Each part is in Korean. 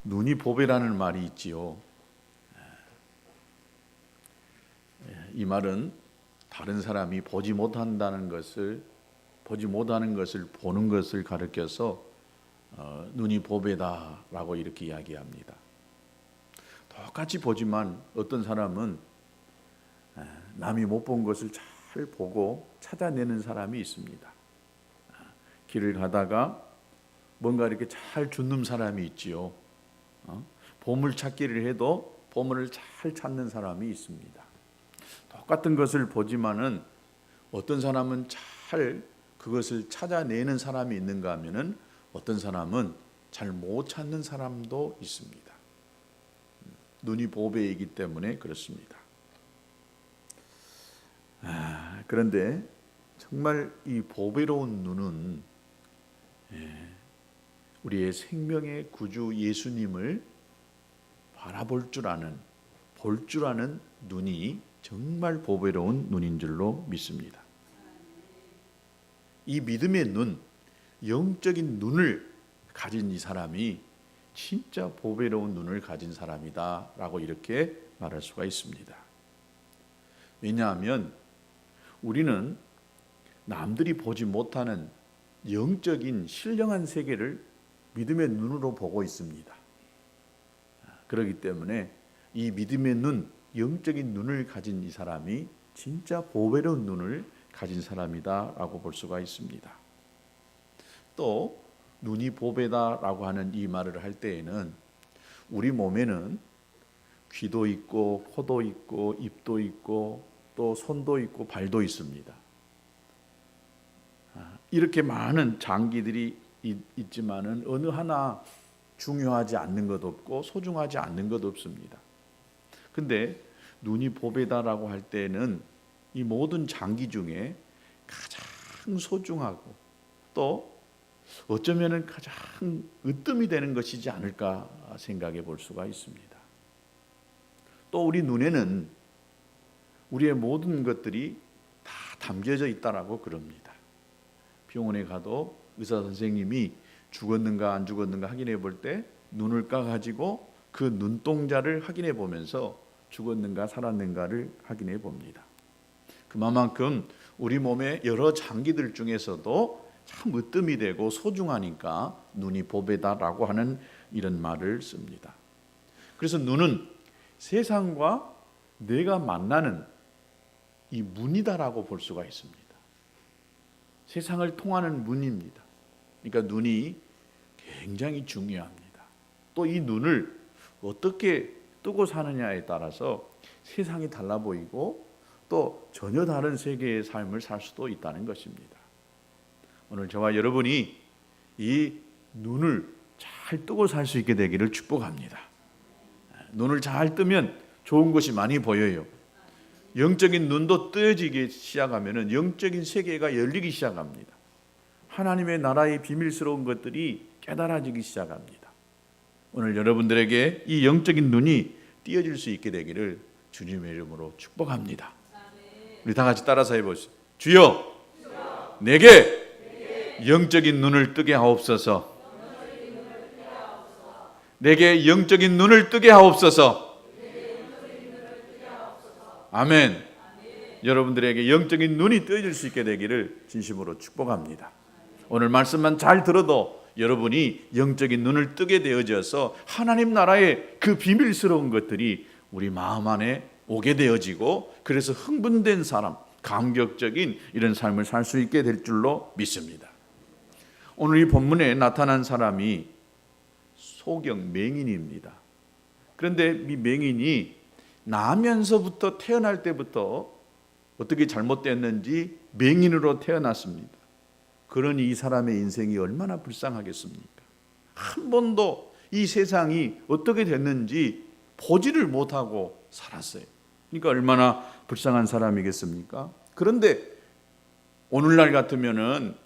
눈이 보배라는 말이 있지요. 이 말은 다른 사람이 보지 못하는 것을 보는 것을 가리켜서 눈이 보배다라고 이렇게 이야기합니다. 똑같이 보지만 어떤 사람은 남이 못 본 것을 잘 보고 찾아내는 사람이 있습니다. 길을 가다가 뭔가 이렇게 잘 줍는 사람이 있지요. 보물 찾기를 해도 보물을 잘 찾는 사람이 있습니다. 똑같은 것을 보지만은 어떤 사람은 잘 그것을 찾아내는 사람이 있는가 하면은 어떤 사람은 잘 못 찾는 사람도 있습니다. 눈이 보배이기 때문에 그렇습니다. 그런데 정말 이 보배로운 눈은 우리의 생명의 구주 예수님을 바라볼 줄 아는, 볼 줄 아는 눈이 정말 보배로운 눈인 줄로 믿습니다. 이 믿음의 눈, 영적인 눈을 가진 이 사람이 진짜 보배로운 눈을 가진 사람이다 라고 이렇게 말할 수가 있습니다. 왜냐하면 우리는 남들이 보지 못하는 영적인 신령한 세계를 믿음의 눈으로 보고 있습니다. 그렇기 때문에 이 믿음의 눈, 영적인 눈을 가진 이 사람이 진짜 보배로운 눈을 가진 사람이다 라고 볼 수가 있습니다. 또 눈이 보배다라고 하는 이 말을 할 때에는 우리 몸에는 귀도 있고 코도 있고 입도 있고 또 손도 있고 발도 있습니다. 이렇게 많은 장기들이 있지만은 어느 하나 중요하지 않는 것 없고 소중하지 않는 것 없습니다. 근데 눈이 보배다라고 할 때는 이 모든 장기 중에 가장 소중하고 또 어쩌면은 가장 으뜸이 되는 것이지 않을까 생각해 볼 수가 있습니다. 또 우리 눈에는 우리의 모든 것들이 다 담겨져 있다라고 그럽니다. 병원에 가도 의사 선생님이 죽었는가 안 죽었는가 확인해 볼 때 눈을 까가지고 그 눈동자를 확인해 보면서 죽었는가 살았는가를 확인해 봅니다. 그만큼 우리 몸의 여러 장기들 중에서도 참 으뜸이 되고 소중하니까 눈이 보배다라고 하는 이런 말을 씁니다. 그래서 눈은 세상과 내가 만나는 이 문이다라고 볼 수가 있습니다. 세상을 통하는 문입니다. 그러니까 눈이 굉장히 중요합니다. 또 이 눈을 어떻게 뜨고 사느냐에 따라서 세상이 달라 보이고 또 전혀 다른 세계의 삶을 살 수도 있다는 것입니다. 오늘 저와 여러분이 이 눈을 잘 뜨고 살 수 있게 되기를 축복합니다. 눈을 잘 뜨면 좋은 것이 많이 보여요. 영적인 눈도 뜨여지기 시작하면 영적인 세계가 열리기 시작합니다. 하나님의 나라의 비밀스러운 것들이 깨달아지기 시작합니다. 오늘 여러분들에게 이 영적인 눈이 띄어질 수 있게 되기를 주님의 이름으로 축복합니다. 우리 다 같이 따라서 해보시죠. 주여, 내게 영적인 눈을 뜨게 하옵소서. 내게 영적인 눈을 뜨게 하옵소서. 아멘. 여러분들에게 영적인 눈이 뜨여질 수 있게 되기를 진심으로 축복합니다. 오늘 말씀만 잘 들어도 여러분이 영적인 눈을 뜨게 되어져서 하나님 나라의 그 비밀스러운 것들이 우리 마음 안에 오게 되어지고 그래서 흥분된 사람, 감격적인 이런 삶을 살 수 있게 될 줄로 믿습니다. 오늘 이 본문에 나타난 사람이 소경 맹인입니다. 그런데 이 맹인이 나면서부터 태어날 때부터 어떻게 잘못됐는지 맹인으로 태어났습니다. 그러니 이 사람의 인생이 얼마나 불쌍하겠습니까? 한 번도 이 세상이 어떻게 됐는지 보지를 못하고 살았어요. 그러니까 얼마나 불쌍한 사람이겠습니까? 그런데 오늘날 같으면은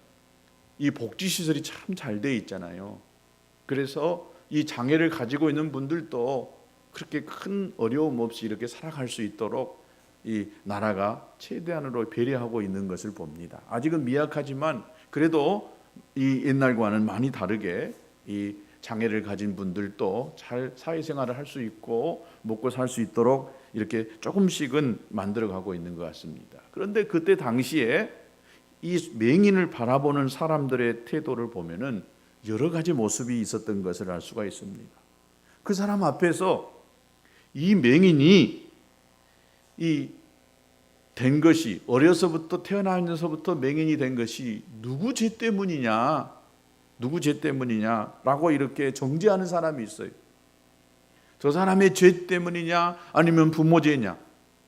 이 복지시설이 참 잘 돼 있잖아요. 그래서 이 장애를 가지고 있는 분들도 그렇게 큰 어려움 없이 이렇게 살아갈 수 있도록 이 나라가 최대한으로 배려하고 있는 것을 봅니다. 아직은 미약하지만 그래도 이 옛날과는 많이 다르게 이 장애를 가진 분들도 잘 사회생활을 할 수 있고 먹고 살 수 있도록 이렇게 조금씩은 만들어가고 있는 것 같습니다. 그런데 그때 당시에 이 맹인을 바라보는 사람들의 태도를 보면은 여러 가지 모습이 있었던 것을 알 수가 있습니다. 그 사람 앞에서 이 맹인이 된 것이, 어려서부터 태어나면서부터 맹인이 된 것이 누구 죄 때문이냐라고 이렇게 정죄하는 사람이 있어요. 저 사람의 죄 때문이냐 아니면 부모 죄냐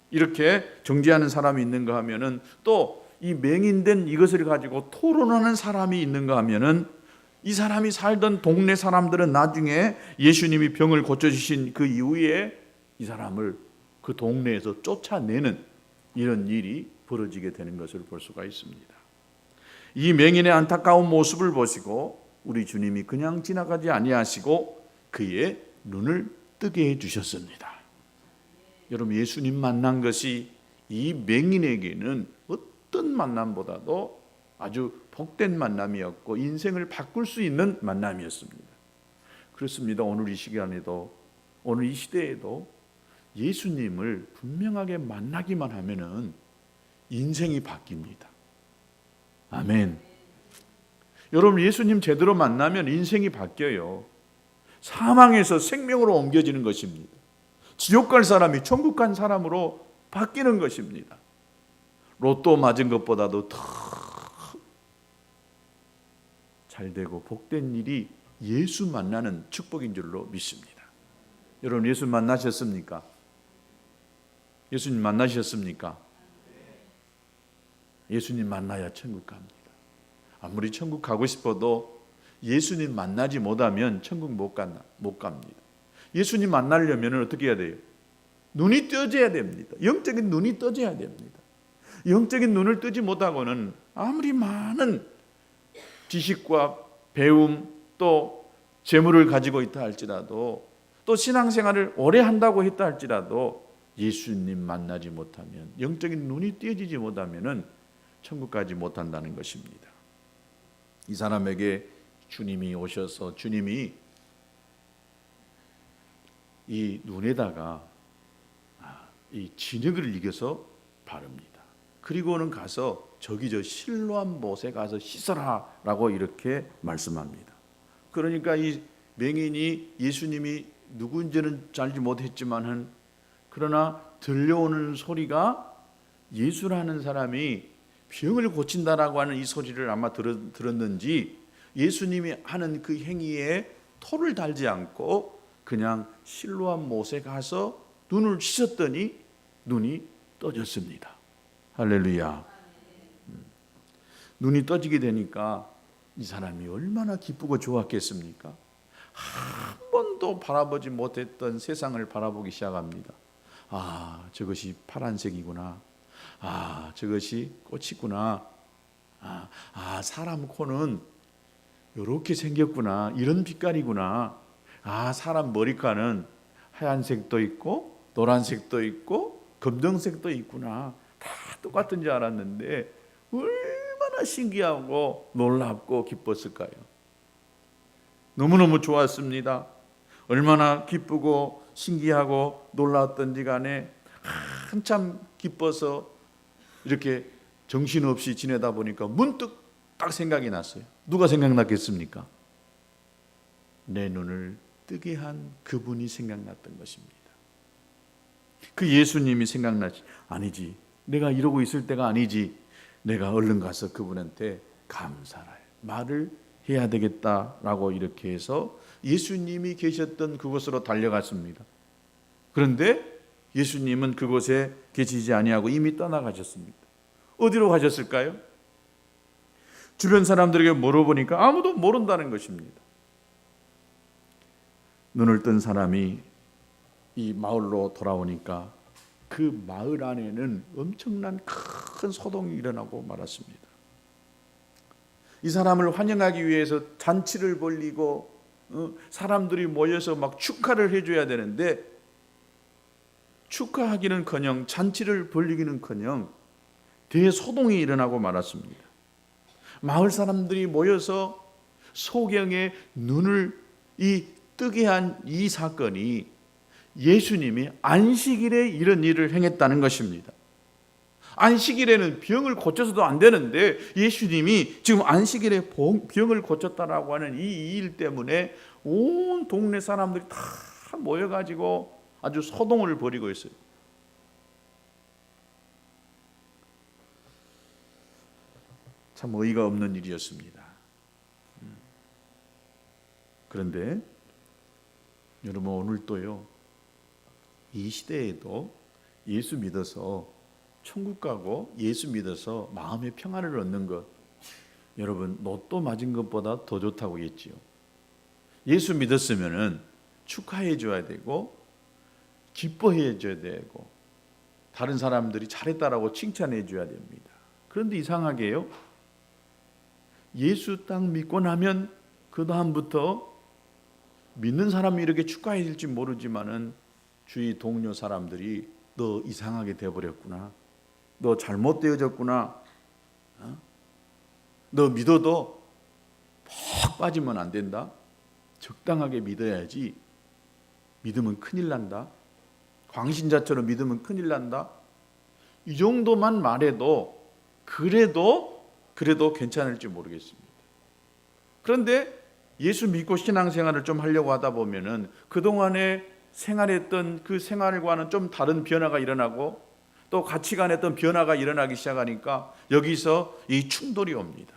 이렇게 정죄하는 사람이 있는가 하면은, 또 이 맹인된 이것을 가지고 토론하는 사람이 있는가 하면은, 이 사람이 살던 동네 사람들은 나중에 예수님이 병을 고쳐주신 그 이후에 이 사람을 그 동네에서 쫓아내는 이런 일이 벌어지게 되는 것을 볼 수가 있습니다. 이 맹인의 안타까운 모습을 보시고 우리 주님이 그냥 지나가지 아니하시고 그의 눈을 뜨게 해주셨습니다. 여러분, 예수님 만난 것이 이 맹인에게는 어떤 만남보다도 아주 복된 만남이었고 인생을 바꿀 수 있는 만남이었습니다. 그렇습니다. 오늘 이 시간에도, 오늘 이 시대에도 예수님을 분명하게 만나기만 하면은 인생이 바뀝니다. 아멘. 여러분, 예수님 제대로 만나면 인생이 바뀌어요. 사망에서 생명으로 옮겨지는 것입니다. 지옥 갈 사람이 천국 간 사람으로 바뀌는 것입니다. 로또 맞은 것보다도 더 잘되고 복된 일이 예수 만나는 축복인 줄로 믿습니다. 여러분, 예수 만나셨습니까? 예수님 만나셨습니까? 예수님 만나야 천국 갑니다. 아무리 천국 가고 싶어도 예수님 만나지 못하면 천국 못 갑니다. 예수님 만나려면 어떻게 해야 돼요? 눈이 떠져야 됩니다. 영적인 눈이 떠져야 됩니다. 영적인 눈을 뜨지 못하고는 아무리 많은 지식과 배움 또 재물을 가지고 있다 할지라도, 또 신앙생활을 오래 한다고 했다 할지라도 예수님 만나지 못하면, 영적인 눈이 띄어지지 못하면 천국 가지 못한다는 것입니다. 이 사람에게 주님이 오셔서 주님이 이 눈에다가 이 진흙을 이겨서 바릅니다. 그리고는 가서 저기 저 실로암 못에 가서 씻어라 라고 이렇게 말씀합니다. 그러니까 이 맹인이 예수님이 누군지는 알지 못했지만은, 그러나 들려오는 소리가 예수라는 사람이 병을 고친다라고 하는 이 소리를 아마 들었는지 예수님이 하는 그 행위에 토를 달지 않고 그냥 실로암 못에 가서 눈을 씻었더니 눈이 떠졌습니다. 할렐루야. 눈이 떠지게 되니까 이 사람이 얼마나 기쁘고 좋았겠습니까? 한 번도 바라보지 못했던 세상을 바라보기 시작합니다. 아, 저것이 파란색이구나. 아, 저것이 꽃이구나. 사람 코는 이렇게 생겼구나. 이런 빛깔이구나. 아, 사람 머리카락은 하얀색도 있고 노란색도 있고 검정색도 있구나. 다 똑같은 줄 알았는데 얼마나 신기하고 놀랍고 기뻤을까요? 너무너무 좋았습니다. 얼마나 기쁘고 신기하고 놀랐던지 간에 한참 기뻐서 이렇게 정신없이 지내다 보니까 문득 딱 생각이 났어요. 누가 생각났겠습니까? 내 눈을 뜨게 한 그분이 생각났던 것입니다. 그 예수님이 생각나지. 아니지, 내가 이러고 있을 때가 아니지. 내가 얼른 가서 그분한테 감사할 말을 해야 되겠다라고 이렇게 해서 예수님이 계셨던 그곳으로 달려갔습니다. 그런데 예수님은 그곳에 계시지 아니하고 이미 떠나가셨습니다. 어디로 가셨을까요? 주변 사람들에게 물어보니까 아무도 모른다는 것입니다. 눈을 뜬 사람이 이 마을로 돌아오니까 그 마을 안에는 엄청난 큰 소동이 일어나고 말았습니다. 이 사람을 환영하기 위해서 잔치를 벌이고 사람들이 모여서 막 축하를 해줘야 되는데 축하하기는커녕 잔치를 벌이기는커녕 대소동이 일어나고 말았습니다. 마을 사람들이 모여서 소경의 눈을 이 뜨게 한 이 사건이 예수님이 안식일에 이런 일을 행했다는 것입니다. 안식일에는 병을 고쳐서도 안 되는데 예수님이 지금 안식일에 병을 고쳤다라고 하는 이 일 때문에 온 동네 사람들이 다 모여가지고 아주 소동을 벌이고 있어요. 참 어이가 없는 일이었습니다. 그런데 여러분, 오늘도요, 이 시대에도 예수 믿어서 천국 가고 예수 믿어서 마음의 평안을 얻는 것, 여러분 로또 맞은 것보다 더 좋다고 했지요. 예수 믿었으면은 축하해 줘야 되고 기뻐해 줘야 되고 다른 사람들이 잘했다라고 칭찬해 줘야 됩니다. 그런데 이상하게요, 예수 딱 믿고 나면 그 다음부터 믿는 사람이 이렇게 축하해 줄지 모르지만은 주위 동료 사람들이 너 이상하게 돼버렸구나, 너 잘못되어졌구나, 너 믿어도 푹 빠지면 안 된다, 적당하게 믿어야지, 믿으면 큰일 난다, 광신자처럼 믿으면 큰일 난다, 이 정도만 말해도 그래도 괜찮을지 모르겠습니다. 그런데 예수 믿고 신앙생활을 좀 하려고 하다 보면은 그동안에 생활했던 그 생활과는 좀 다른 변화가 일어나고 또 가치관에 어떤 변화가 일어나기 시작하니까 여기서 이 충돌이 옵니다.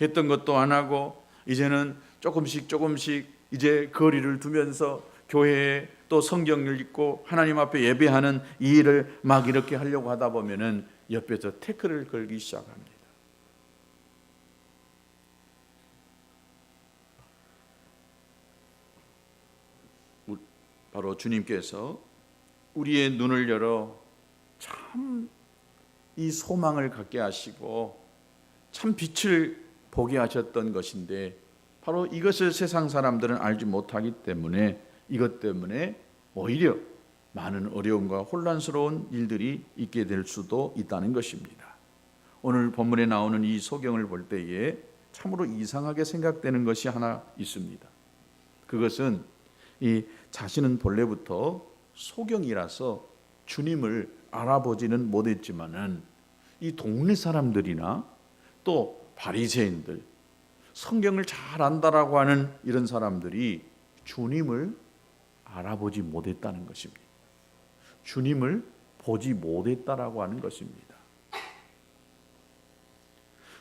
했던 것도 안 하고 이제는 조금씩 이제 거리를 두면서 교회에 또 성경을 읽고 하나님 앞에 예배하는 이 일을 막 이렇게 하려고 하다 보면은 옆에서 태클을 걸기 시작합니다. 바로 주님께서 우리의 눈을 열어 참 이 소망을 갖게 하시고 참 빛을 보게 하셨던 것인데, 바로 이것을 세상 사람들은 알지 못하기 때문에 이것 때문에 오히려 많은 어려움과 혼란스러운 일들이 있게 될 수도 있다는 것입니다. 오늘 본문에 나오는 이 소경을 볼 때에 참으로 이상하게 생각되는 것이 하나 있습니다. 그것은 이 자신은 본래부터 소경이라서 주님을 알아보지는 못했지만은 이 동네 사람들이나 또 바리새인들, 성경을 잘 안다라고 하는 이런 사람들이 주님을 알아보지 못했다는 것입니다. 주님을 보지 못했다라고 하는 것입니다.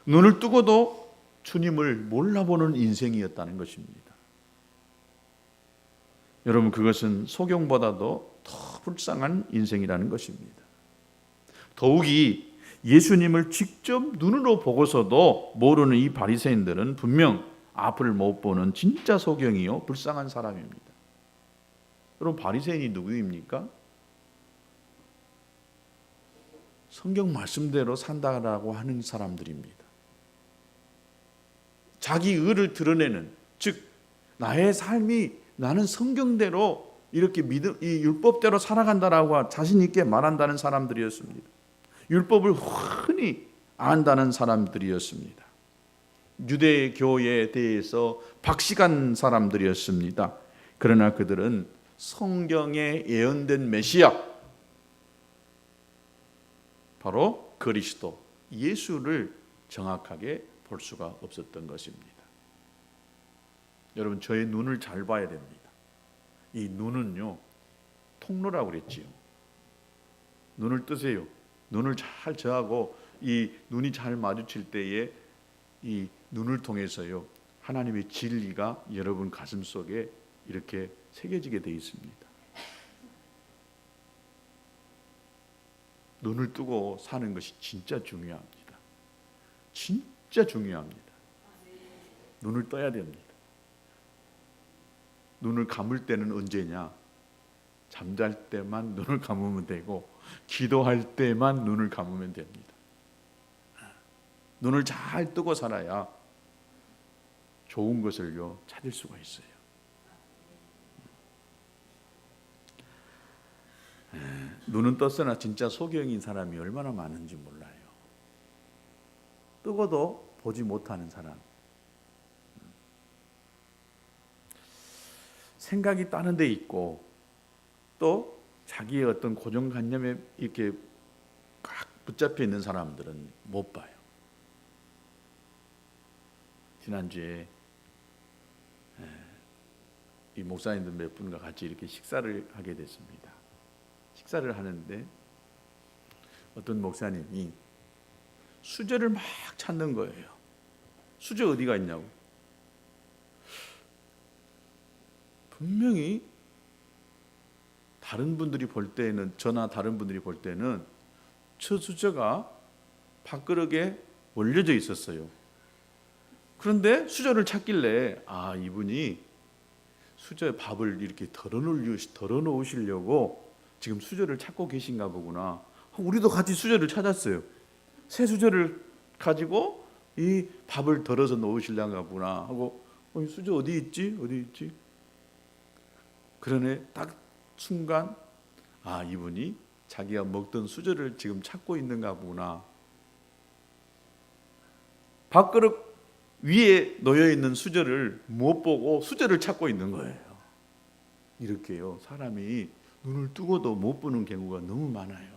눈을 뜨고도 주님을 몰라보는 인생이었다는 것입니다. 여러분, 그것은 소경보다도 더 불쌍한 인생이라는 것입니다. 더욱이 예수님을 직접 눈으로 보고서도 모르는 이 바리새인들은 분명 앞을 못 보는 진짜 소경이요, 불쌍한 사람입니다. 여러분, 바리새인이 누구입니까? 성경 말씀대로 산다라고 하는 사람들입니다. 자기 의를 드러내는, 즉 나의 삶이 나는 성경대로 이렇게 이 율법대로 살아간다라고 자신 있게 말한다는 사람들이었습니다. 율법을 흔히 안다는 사람들이었습니다. 유대교에 대해서 박식한 사람들이었습니다. 그러나 그들은 성경에 예언된 메시아, 바로 그리스도 예수를 정확하게 볼 수가 없었던 것입니다. 여러분, 저의 눈을 잘 봐야 됩니다. 이 눈은요, 통로라고 그랬지요. 눈을 뜨세요. 눈을 잘 저하고 이 눈이 잘 마주칠 때에 이 눈을 통해서요, 하나님의 진리가 여러분 가슴 속에 이렇게 새겨지게 되어 있습니다. 눈을 뜨고 사는 것이 진짜 중요합니다. 진짜 중요합니다. 눈을 떠야 됩니다. 눈을 감을 때는 언제냐? 잠잘 때만 눈을 감으면 되고 기도할 때만 눈을 감으면 됩니다. 눈을 잘 뜨고 살아야 좋은 것을요 찾을 수가 있어요. 눈은 떴으나 진짜 소경인 사람이 얼마나 많은지 몰라요. 뜨고도 보지 못하는 사람. 생각이 다른 데 있고 또 자기의 어떤 고정관념에 이렇게 꽉 붙잡혀 있는 사람들은 못 봐요. 지난주에 이 목사님들 몇 분과 같이 이렇게 식사를 하게 됐습니다. 식사를 하는데 어떤 목사님이 수저를 막 찾는 거예요. 수저 어디가 있냐고. 분명히 다른 분들이 볼 때는, 저나 다른 분들이 볼 때는 저 수저가 밥그릇에 올려져 있었어요. 그런데 수저를 찾길래 이분이 수저에 밥을 이렇게 덜어 놓으시려고 지금 수저를 찾고 계신가 보구나. 우리도 같이 수저를 찾았어요. 새 수저를 가지고 이 밥을 덜어서 놓으시려나 보구나 하고 이 수저 어디 있지? 어디 있지? 그러네 딱 순간 이분이 자기가 먹던 수저를 지금 찾고 있는가 보구나. 밥그릇 위에 놓여 있는 수저를 못 보고 수저를 찾고 있는 거예요. 이렇게요. 사람이 눈을 뜨고도 못 보는 경우가 너무 많아요.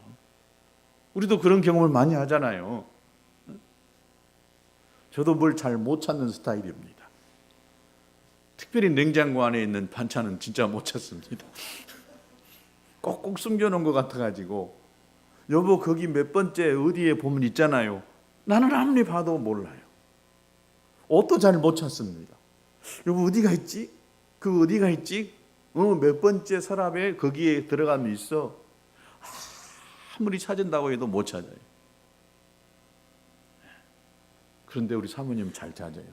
우리도 그런 경험을 많이 하잖아요. 저도 뭘 잘 못 찾는 스타일입니다. 특별히 냉장고 안에 있는 반찬은 진짜 못 찾습니다. 꼭꼭 숨겨놓은 것 같아가지고 여보 거기 몇 번째 어디에 보면 있잖아요. 나는 아무리 봐도 몰라요. 옷도 잘 못 찾습니다. 여보 어디가 있지? 그 어디가 있지? 몇 번째 서랍에 거기에 들어가면 있어. 아무리 찾은다고 해도 못 찾아요. 그런데 우리 사모님 잘 찾아요.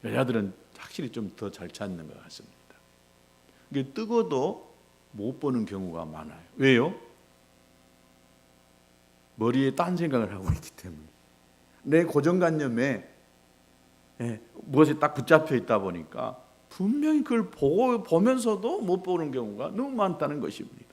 여자들은 확실히 좀 더 잘 찾는 것 같습니다. 이게 뜨고도 못 보는 경우가 많아요. 왜요? 머리에 딴 생각을 하고 있기 때문에. 내 고정관념에 무엇이 딱 붙잡혀 있다 보니까 분명히 그걸 보면서도 못 보는 경우가 너무 많다는 것입니다.